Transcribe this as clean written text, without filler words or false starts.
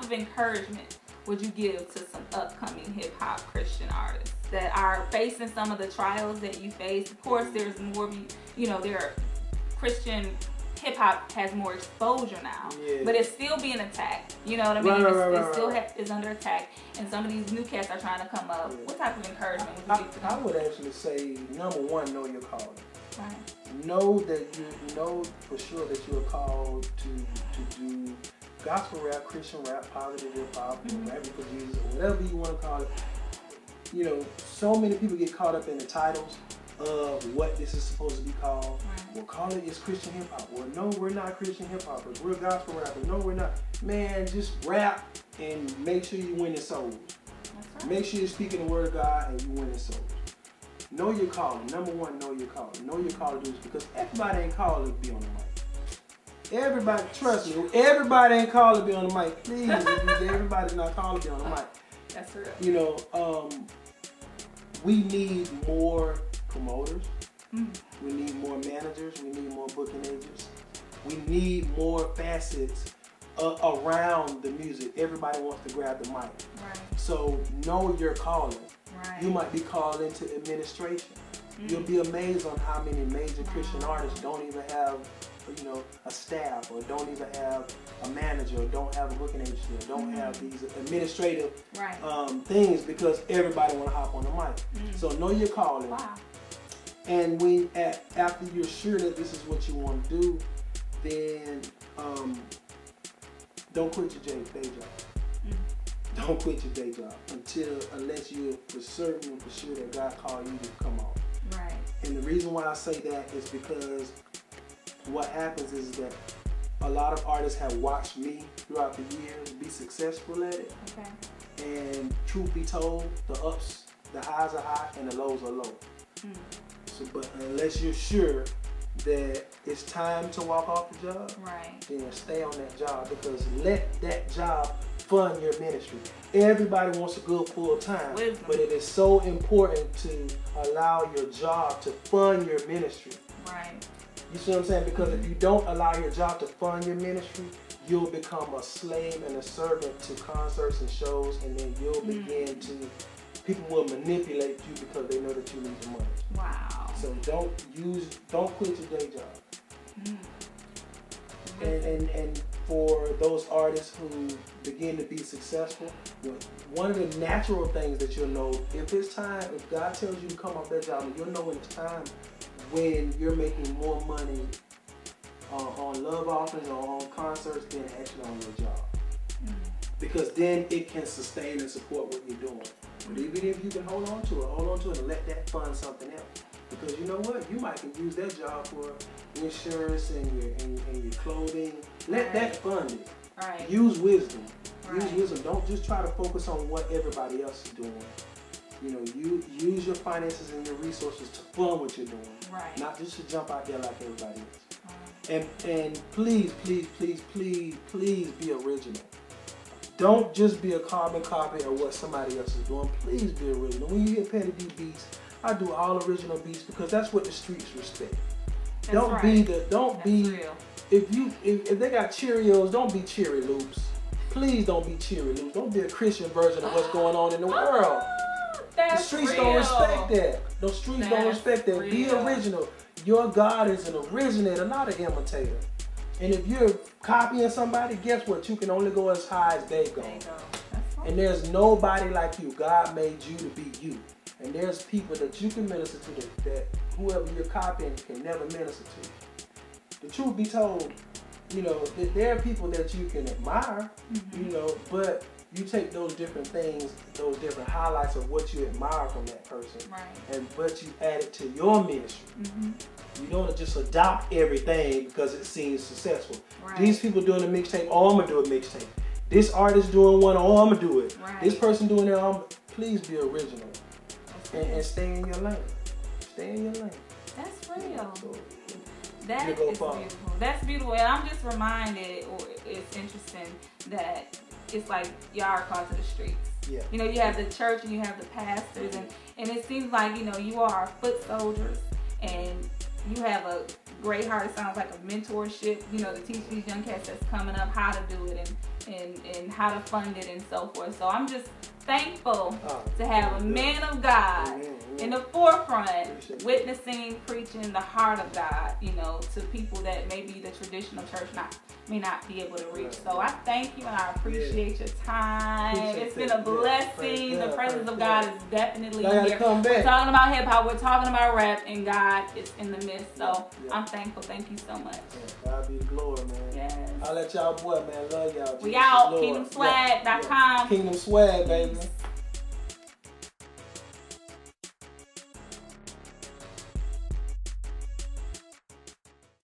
type of encouragement would you give to some upcoming hip hop Christian artists that are facing some of the trials that you face? Of course, there's more, you know, there are Christian hip hop has more exposure now, but it's still being attacked. You know what I mean? It still is under attack, and some of these new cats are trying to come up. What type of encouragement would you give to them? I would actually say, number one, know your calling. Right. Know that you know for sure that you are called to do gospel rap, Christian rap, positive hip hop, rapping for Jesus, or whatever you want to call it. You know, so many people get caught up in the titles of what this is supposed to be called. Right. We'll call it just Christian hip hop. Well, no, we're not Christian hip hoppers. We're gospel rappers. No, we're not. Man, just rap and make sure you win the souls. That's right. Make sure you're speaking the word of God and you win the souls. Know your calling. Number one, know your calling. Know your calling to do this, because everybody ain't called to be on the mic. Everybody, trust me, everybody ain't called to be on the mic. Please, everybody's not called to be on the mic. That's real. You know, we need more promoters. We need more managers. We need more booking agents. We need more facets around the music. Everybody wants to grab the mic. Right. So know your calling. Right. You might be called into administration. You'll be amazed on how many major Christian artists don't even have, you know, a staff, or don't even have a manager, or don't have a booking agency, or don't have these administrative things, because everybody want to hop on the mic. So know your calling. Wow. And when after you're sure that this is what you want to do, then don't quit your day job. Don't quit your day job unless you're for certain and for sure that God called you to come on. Right. And the reason why I say that is because what happens is that a lot of artists have watched me throughout the years be successful at it. Okay. And truth be told, the highs are high and the lows are low. So, but unless you're sure that it's time to walk off the job, then stay on that job, because let that job fund your ministry. Everybody wants a good full time, but it is so important to allow your job to fund your ministry. Right. You see what I'm saying? Because if you don't allow your job to fund your ministry, you'll become a slave and a servant to concerts and shows, and then you'll begin to, people will manipulate you because they know that you need the money. Wow. So don't quit your day job. And for those artists who begin to be successful, one of the natural things that you'll know, if it's time, if God tells you to come off that job, you'll know when it's time, when you're making more money on love offerings or on concerts than actually on your job. Because then it can sustain and support what you're doing. But even if you can hold on to it and let that fund something else. Because you know what? You might can use that job for insurance and your clothing. Let that fund it. Right. Use wisdom. Use wisdom. Don't just try to focus on what everybody else is doing. You know, you use your finances and your resources to fund what you're doing. Right. Not just to jump out there like everybody else. And please, please, please, please, please be original. Don't just be a carbon copy of what somebody else is doing. Please be original. When you hear Pettidee beats, I do all original beats because that's what the streets respect. Don't be real. If they got Cheerios, don't be Cheery Loops. Please don't be Cheery Loops. Don't be a Christian version of what's going on in the world. The streets don't respect that. The streets don't respect that. Be original. Your God is an originator, not an imitator. And if you're copying somebody, guess what? You can only go as high as they go. And there's nobody like you. God made you to be you. And there's people that you can minister to that whoever you're copying can never minister to. The truth be told, you know, there are people that you can admire, you know, but you take those different things, those different highlights of what you admire from that person, but you add it to your ministry. You don't just adopt everything because it seems successful. These people doing a mixtape, oh, I'm going to do a mixtape. This artist doing one, oh, I'm going to do it. This person doing that, please be original. And stay in your lane. Stay in your lane. That's real. That is beautiful. That's beautiful. And I'm just reminded, or it's interesting, that it's like y'all are called to the streets. Yeah. You know, you have the church and you have the pastors, and it seems like, you know, you are foot soldiers, and you have a great heart. It sounds like a mentorship, you know, to teach these young cats that's coming up how to do it, and how to fund it and so forth. So I'm just thankful to have a man of God in the forefront, witnessing, preaching the heart of God, you know, to people that maybe the traditional church may not be able to reach. So I thank you and I appreciate your time. It's been a blessing. The presence of God is definitely here. We're talking about hip hop, we're talking about rap, and God is in the midst. So I'm thankful. Thank you so much. God be the glory, man. Yes. I'll let y'all boy, man. Love y'all. We out. KingdomSwag.com. Kingdom Swag, baby.